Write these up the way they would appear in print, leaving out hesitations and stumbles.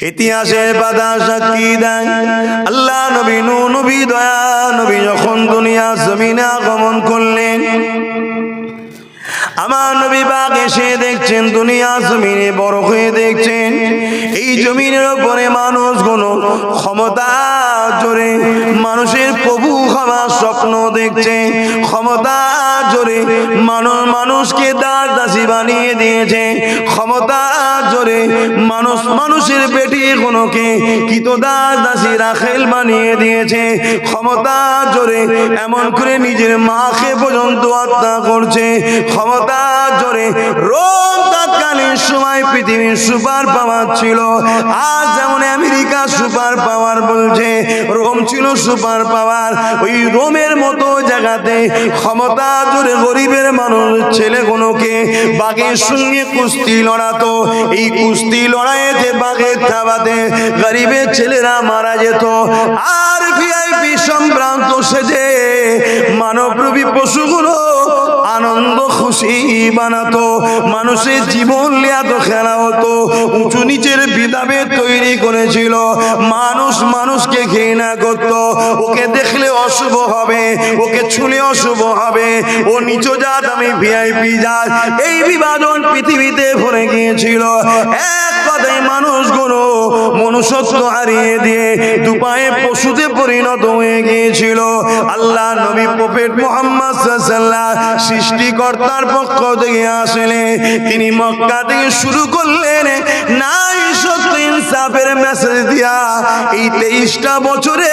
ইতিহাসের পাতা সাক্ষী দেয় আল্লাহ নবী নূহ নবী দয়া নবী যখন দুনিয়া জমিনে আগমন করলেন, আমার নবী পাক এসে দেখছেন দুনিয়া জমিনে বড় হয়ে দেখছেন এই জমিনের উপরে মানুষগুলো ক্ষমতা জোরে মানুষের প্রভু হওয়ার স্বপ্ন দেখছে, ক্ষমতা জোরে মানুষকে দাস দাসী বানিয়ে দিয়েছে, ক্ষমতা জোরে মানুষের বেটি কোনোকে কিত দাস দাসী রাখেল বানিয়ে দিয়েছে, ক্ষমতা জোরে এমন করে নিজের মাকে পর্যন্ত হত্যা করছে, ক্ষমতা জোরে রোম তৎকালীন সময় পৃথিবীর সুপার পাওয়ার ছিল। আজ যেমন আমেরিকা সুপার পাওয়ার বলছে, রোম ছিল সুপার পাওয়ার। ওই রোমের মতো জায়গাতে ক্ষমতা জোরে গরিবের মানুষ ছেলেগুলোকে বাঘের সঙ্গে কুস্তি লড়াতো। এই কুস্তি লড়াইতে বাঘের থাবাতে গরিবের ছেলেরা মারা যেত। আর ভিআইপি সম্ভ্রান্ত সেজে মানবরূপী পশুগুলো আনন্দ খুশি বানাতো, মানুষের জীবন লিয়াতো, খেলা হতো, উঁচু নিচের ভেদাভেদ তৈরি করেছিল। মানুষ মানুষকে ঘৃণা করত, ওকে দেখলে অশুভ হবে, ওকে ছুঁলে অশুভ হবে, ও নিচু জাত আমি ভিআইপি জাত, এই বিভাজন পৃথিবীতে ভরে গিয়েছিল। এক কথায় মানুষগুলো মনুষ্যত্ব হারিয়ে দিয়ে দুপায়ে পশুতে পরিণত হয়ে গিয়েছিল। আল্লাহ নবী প্রফেট মুহাম্মদ সাল্লাল্লাহু আলাইহি ওয়াসাল্লাম সৃষ্টিকর্তার পক্ষ থেকে আসলে তিনি মক্কা থেকে শুরু করলেন নাই সত্য ইনসাফের মেসেজ দিয়া এই 23টা বছরে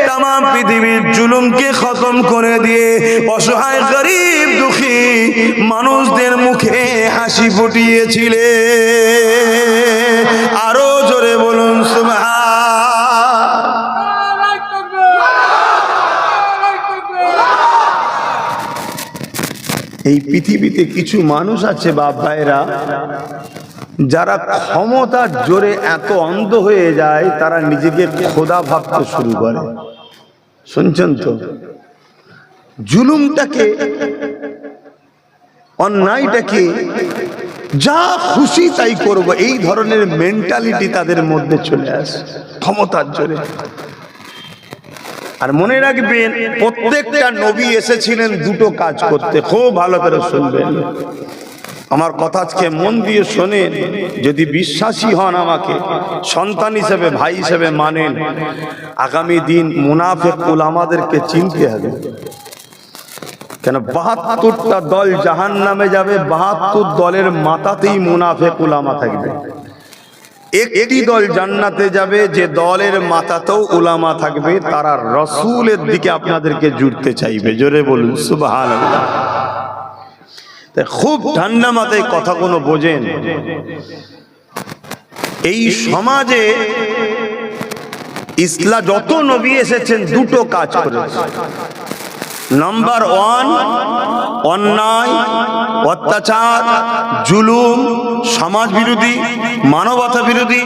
তাম পৃথিবীর জুলুমকে খতম করে দিয়ে অসহায় গরিব দুঃখী মানুষদের মুখে হাসি ফুটিয়েছিলেন। আরো জোরে বলুন সুবহান। এই পৃথিবীতে কিছু মানুষ আছে বাপ ভাইরা, যারা ক্ষমতার জোরে এত অন্ধ হয়ে যায় তারা নিজেকে খোদা ভাবতে শুরু করে। শুনছেন তো? জুলুমটাকে, অন্যায়টাকে যা খুশি তাই করব, এই ধরনের মেন্টালিটি তাদের মধ্যে চলে আসে ক্ষমতার জোরে। আর মনে রাখবেন প্রত্যেকটা নবী এসেছিলেন দুটো কাজ করতে, খুব ভালো করে শুনবেন আমার কথা, আজকে মন দিয়ে শোনেন। যদি বিশ্বাসী হন, আমাকে সন্তান হিসেবে ভাই হিসেবে মানেন, আগামী দিন মুনাফিক উলামাদেরকে চিনতে হবে। কেন 72টা দল জাহান্নামে যাবে, 72 দলের মাথাতেই মুনাফিক উলামা থাকবে। একটি দল জান্নাতে যাবে, যে দলের মাথাতেও উলামা থাকবে, তারা রাসূলের দিকে আপনাদেরকে জুড়তে চাইবে। জোরে বলুন সুবহানাল্লাহ। তাই খুব ঠান্ডা মাথায় কথাগুলো বোঝেন। এই সমাজে ইসলাম যত নবী এসেছেন দুটো কাজ করেছে। নাম্বার 1, অন্যায়, অত্যাচার, জুলুম, সমাজ বিরোধী, মানবতা বিরোধী,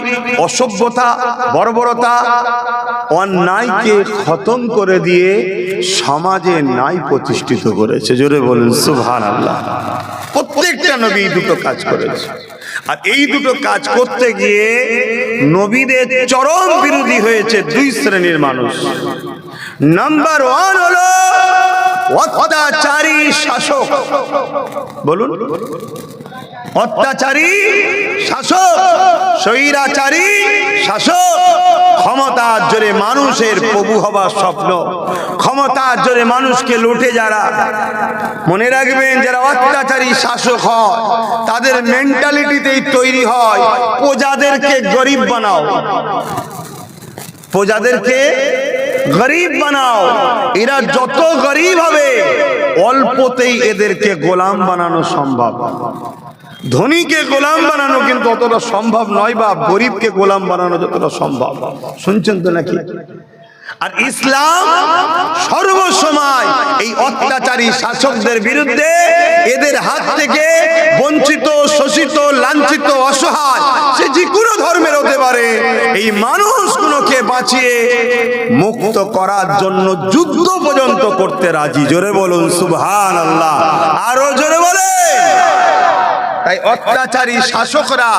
অসভ্যতা, বর্বরতা, অন্যায়কে খতম করে দিয়ে সমাজে ন্যায় প্রতিষ্ঠিত করেছে। জোরে বলুন সুবহানাল্লাহ। প্রত্যেকটা নবী দুটো কাজ করেছে। আর এই দুটো কাজ করতে গিয়ে নবীদের চরম বিরোধী হয়েছে দুই শ্রেণীর মানুষ। নাম্বার 1 হলো অত্যাচারী শাসক। বলুন, অত্যাচারী শাসক, স্বৈরাচারী শাসক, ক্ষমতার জোরে মানুষের প্রভু হবার স্বপ্ন, ক্ষমতার জোরে মানুষকে লুটে যারা। মনে রাখবেন, যারা অত্যাচারী শাসক হয় তাদের মেন্টালিটিতেই তৈরি হয় প্রজাদেরকে গরিব বানাও, প্রজাদেরকে গরিব বানাও। এরা যত গরিব হবে অল্পতেই এদেরকে গোলাম বানানো সম্ভব। ধনীকে গোলাম বানানো কিন্তু অতটা সম্ভব নয়, বা গরিবকে গোলাম বানানো যতটা সম্ভব। শুনছেন তো নাকি? আর ইসলাম সর্বসময় এই অত্যাচারী শাসকদের বিরুদ্ধে, এদের হাত থেকে বঞ্চিত, শোষিত, লাঞ্ছিত, অসহায়, সে যে কোনো ধর্মের হতে পারে, এই মানুষগুলোকে বাঁচিয়ে মুক্ত করার জন্য যুদ্ধ পর্যন্ত করতে রাজি। জোরে বলুন সুবহানাল্লাহ। আরো জোরে বলে। তাই অত্যাচারী শাসকরা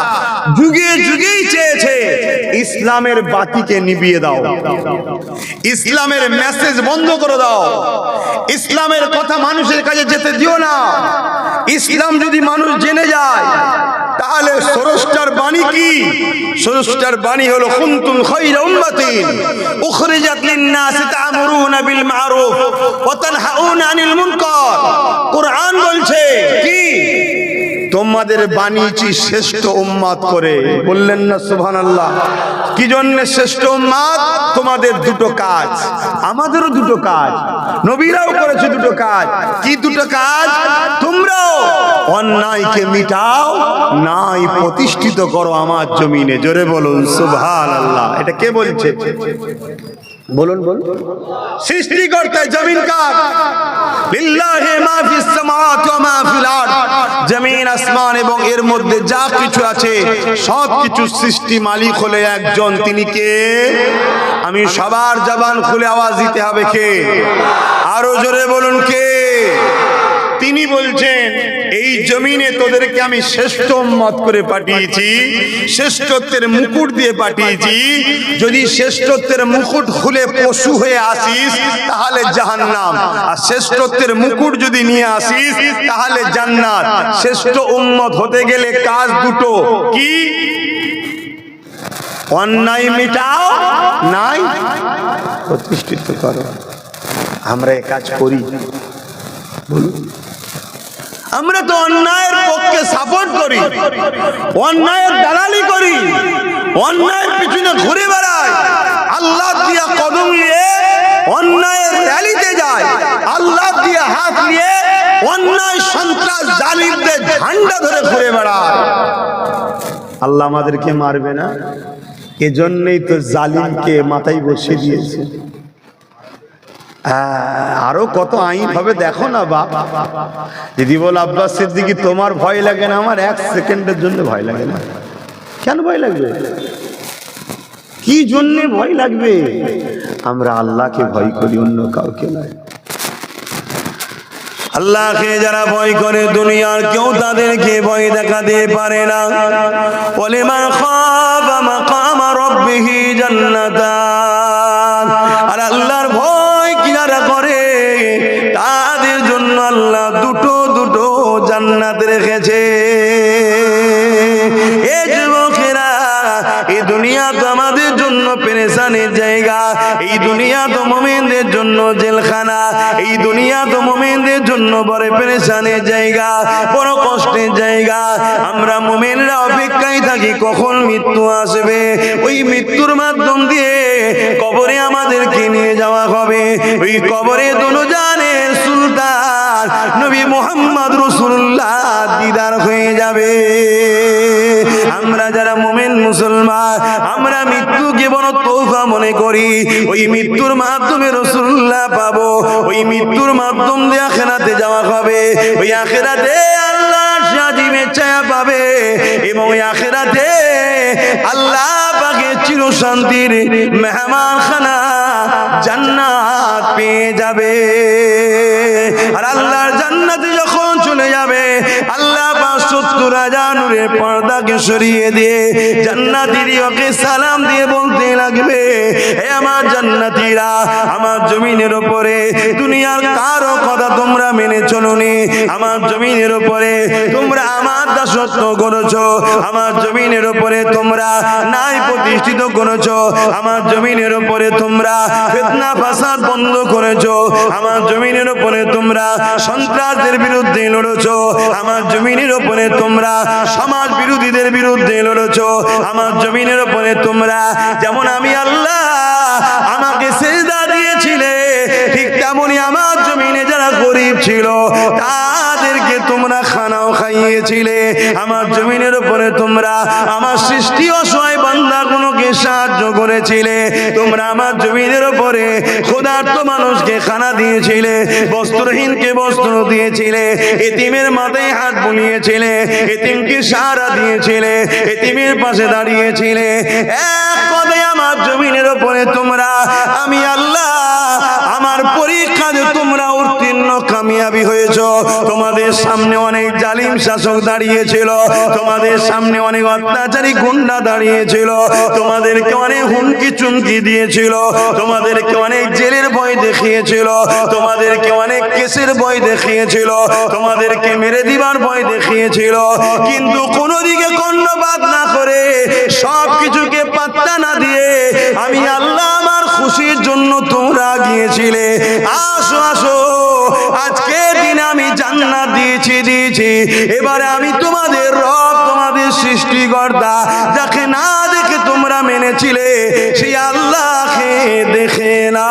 যুগে যুগেই চেয়েছে ইসলামের বাতিকে নিভিয়ে দাও, ইসলামের মেসেজ বন্ধ করে দাও, ইসলামের কথা মানুষের কাছে যেতে দিও না। ইসলাম যদি মানুষ জেনে যায় তাহলে স্রষ্টার বাণী কি? স্রষ্টার বাণী হলো কুনতুম খায়রা উম্মাতিন উখরিজাত লিন-নাসি তা'মুরুনা বিল মা'রুফ ওয়া তানহাউনা আনিল মুনকার। কুরআন বলছে কি? তোমাদের বানিয়েছি শ্রেষ্ঠ উম্মত করে। বললেন না সুবহানাল্লাহ? কি জন্য শ্রেষ্ঠ উম্মত? তোমাদের দুটো কাজ, আমাদেরও দুটো কাজ, নবীরাও করেছে দুটো কাজ। কি দুটো কাজ? তোমরাও অন্যায়কে মিটাও, নাই প্রতিষ্ঠিত করো আমার জমিনে। জোরে বলুন সুবহানাল্লাহ। এটা কে বলছে? বলুন বলুন। সৃষ্টিকর্তা জমিন কার? লিল্লাহি মা ফিস সামাওয়াতি ওয়া মা ফিল আরদ। জমিন আসমান এবং এর মধ্যে যা কিছু আছে সব কিছু সৃষ্টি মালিক হলে একজন, তিনি কে? আমি সবার জবান খুলে আওয়াজ দিতে হবে, কে? আরো জোরে বলুন, কে? তিনি বলছেন এই জমিনে তোদেরকে আমি শ্রেষ্ঠ উম্মত করে পাঠিয়েছি, শ্রেষ্ঠত্বের মুকুট দিয়ে পাঠিয়েছি। যদি শ্রেষ্ঠত্বের মুকুট খুলে পশু হয়ে আসিস তাহলে জাহান্নাম, আর শ্রেষ্ঠত্বের মুকুট যদি নিয়ে আসিস তাহলে জান্নাত। শ্রেষ্ঠ উম্মত হতে গেলে কাজ দুটো, কি? অন্যায় মিটাও, নাই প্রতিষ্ঠিত করো। আমরা এই কাজ করি? বলুন। আমরা তো অন্যায়ের পক্ষে সাপোর্ট করি, অন্যায়ের দালালি করি, অন্যায়ের পিছনে ঘুরে বেড়াই, আল্লাহ দিয়া কদম নিয়ে অন্যায়ের র্যালিতে যায়, আল্লাহ দিয়া হাত নিয়ে অন্যায় সন্ত্রাস জালিমদের ঝান্ডা ধরে ঘুরে বেড়ায়। আল্লাহ আমাদেরকে মারবে না? এজন্যই তো জালিমকে মাথায় বসিয়ে দিয়েছে। আরো কত আইন হবে দেখো না বাপ। দিদি বল, আব্বাস সিদ্দিকী তোমার ভয় লাগে না? আমার এক সেকেন্ডের জন্য ভয় লাগে না। কেন ভয় লাগবে? কি জন্য ভয় লাগবে? আমরা আল্লাহকে ভয় করি, অন্য কাউকে নয়। আল্লাহকে যারা ভয় করে দুনিয়ার কেউ তাদেরকে ভয় দেখাতে পারে না। ওয়ালিমান খাফা মাকামা রাব্বিহি জান্নাতান। আর আল্লাহর ভয় যারা করে তাদের জন্য আল্লাহ দুটো দুটো জান্নাত রেখেছে। এ যুবকেরা, এই দুনিয়া তো আমাদের জন্য পেরেশানির জায়গা, এই দুনিয়া তো মুমিনদের জন্য জেলখানা, এই দুনিয়া তো মুমিনদের জন্য বড় পেরেশানির জায়গা, বড় কষ্টের জায়গা। আমরা মুমিনরা অপেক্ষায় থাকি কখন মৃত্যু আসবে। ওই মৃত্যুর মাধ্যম দিয়ে কবরে আমাদেরকে নিয়ে যাওয়া হবে। ওই কবরে দুজানের সুলতান নবী মুহাম্মদ রাসূলুল্লাহ দিদার হয়ে যাবে। আমরা যারা মুমিন মুসলমান, আমরা মৃত্যুকে বড় তৌফা মনে করি। ওই মৃত্যুর মাধ্যমে রাসূলুল্লাহ পাবো, ওই মৃত্যুর মাধ্যম দিয়ে আখিরাতে যাওয়া হবে। ওই আখিরাতে আল্লাহর শাজিমে ছায়া পাবে এবং ওই আখিরাতে আল্লাহ পাকের চির শান্তির মেহমানখানা জান্নাত পেয়ে যাবে। আর আল্লাহর জান্নাতে যখন চলে যাবে, আল্লাহ পাক ৭০,০০০ নূরের পর্দাকে সরিয়ে দিয়ে জান্নাতীদেরকে সালাম দিয়ে বলতে লাগবে, হে আমার জান্নাতীরা, আমার জমিনের উপরে দুনিয়ার কারো কথা তোমরা মেনে চলোনি, আমার জমিনের উপরে তোমরা আমার দাসত্ব করেছো, আমার জমিনের উপরে তোমরা নাই প্রতিষ্ঠিত করেছো, আমার জমিনের উপরে তোমরা ফিতনা ফাসাদ বন্ধ করেছো, আমার জমিনের উপরে তোমরা সন্ত্রাসের বিরুদ্ধে লড়েছো, আমার জমিনের উপরে তোমরা সমাজ বিরোধীদের বিরুদ্ধে লড়েছো, আমার জমিনের উপরে তোমরা যেমন আমি আল্লাহ আমাকে সিজদা দিয়েছিলে, ঠিক তেমনি আমার জমিনে যারা গরিব ছিল তাদেরকে তোমরা খানাও খাইয়েছিলে, আমার জমিনের উপরে তোমরা আমার সৃষ্টি অসহায় বান্দাগুলোকে সাহায্য করেছিলে, তোমরা আমার জমিনের উপরে ক্ষুধার্ত মানুষকে খানা দিয়েছিলে, বস্ত্রহীনকে বস্ত্র দিয়েছিলে, এতিমের মাথায় হাত বুলিয়েছিলে, এতিমকে সাহারা দিয়েছিলে, এতিমের পাশে দাঁড়িয়েছিলে। এক কথায় আমার জমিনের উপরে তোমরা আমি আল্লাহ আমার পরীক্ষাতে তোমরা উত্তীর্ণ কামিয়াব কামিয়াবি হয়েছ। তোমাদের সামনে অনেক জালিম শাসক দাঁড়িয়েছিল, তোমাদের সামনে অনেক অত্যাচারী গুন্ডা দাঁড়িয়েছিল, তোমাদেরকে অনেক হুমকি চুমকি দিয়েছিল, তোমাদেরকে অনেক জেলের ভয় দেখিয়েছিল, তোমাদেরকে অনেক কেসের ভয় দেখিয়েছিল, তোমাদেরকে মেরে দিবার ভয় দেখিয়েছিল। কিন্তু কোনো দিকে কর্ণপাত না করে, সব কিছুকে পাত্তা না দিয়ে আমি আল্লাহ আমার খুশির জন্য তোমরা গিয়েছিলে। আসো আসো, আজকে দিন আমি জান্নাত দিয়েছি। এবারে আমি তোমাদের রব, তোমাদের সৃষ্টিকর্তা, যাকে না দেখে তোমরা মেনেছিলে, সেই আল্লাহকে দেখে না।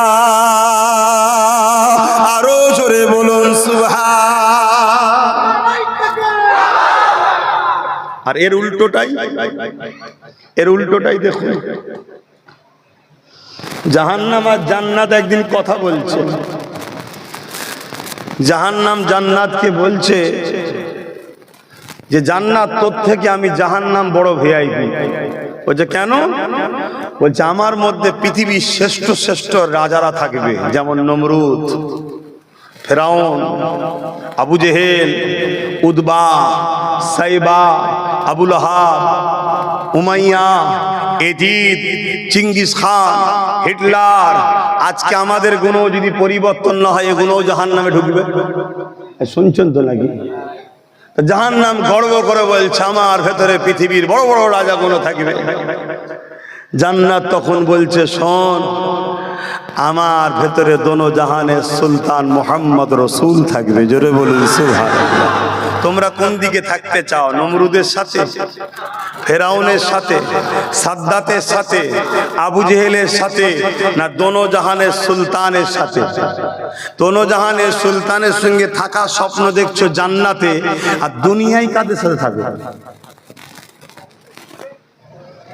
আরো জোরে বলুন সুবহান। আর এর উল্টোটাই দেখুন। জাহান্নাম আর জান্নাত একদিন কথা বলছে। জাহান্নাম জান্নাতকে বলছে যে জান্নাত, তোর থেকে আমি জাহান্নাম বড় ভিআইপি। বলছে কেন? বলছে আমার মধ্যে পৃথিবীর শ্রেষ্ঠ শ্রেষ্ঠ রাজারা থাকবে, যেমন নমরুদ, ফেরাউন, আবু জেহেল, উদবা, সাইবা, আবু লাহাব, উমাইয়া, এজিদ, চিঙ্গিস খান, হিটলার। আজকে আমাদের গুণ যদি পরিবর্তন না হয়, এগুলো জাহান্নামে ঢুকবে। শুনছেন তো নাকি? জাহান্নাম গর্ব করে বলছে আমার ভেতরে পৃথিবীর বড় বড় রাজাগুলো থাকবে। জান্নাত তখন বলছে শোন, আমার ভেতরে দোনো জাহানের সুলতান মোহাম্মদ রসুল থাকবে। জোরে বলুন সুবহানাল্লাহ। তোমরা কোন দিকে থাকতে চাও? নমরুদের সাথে, ফেরাউনের সাথে, সাদ্দাতের সাথে, আবু জেহেলের সাথে, না দোনো জাহানের সুলতানের সাথে? দোনো জাহানের সুলতানের সঙ্গে থাকা স্বপ্ন দেখছো জান্নাতে, আর দুনিয়ায় কাদের সাথে থাকবে?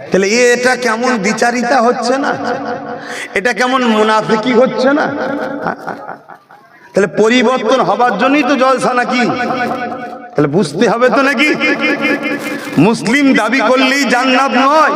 তাহলে এটা কেমন বিচারিতা হচ্ছে না? এটা কেমন মুনাফিকি হচ্ছে না? তাহলে পরিবর্তন হবার জন্যই তো জলসা নাকি? তাহলে বুঝতে হবে তো নাকি মুসলিম দাবি করলেই জান্নাত নয়।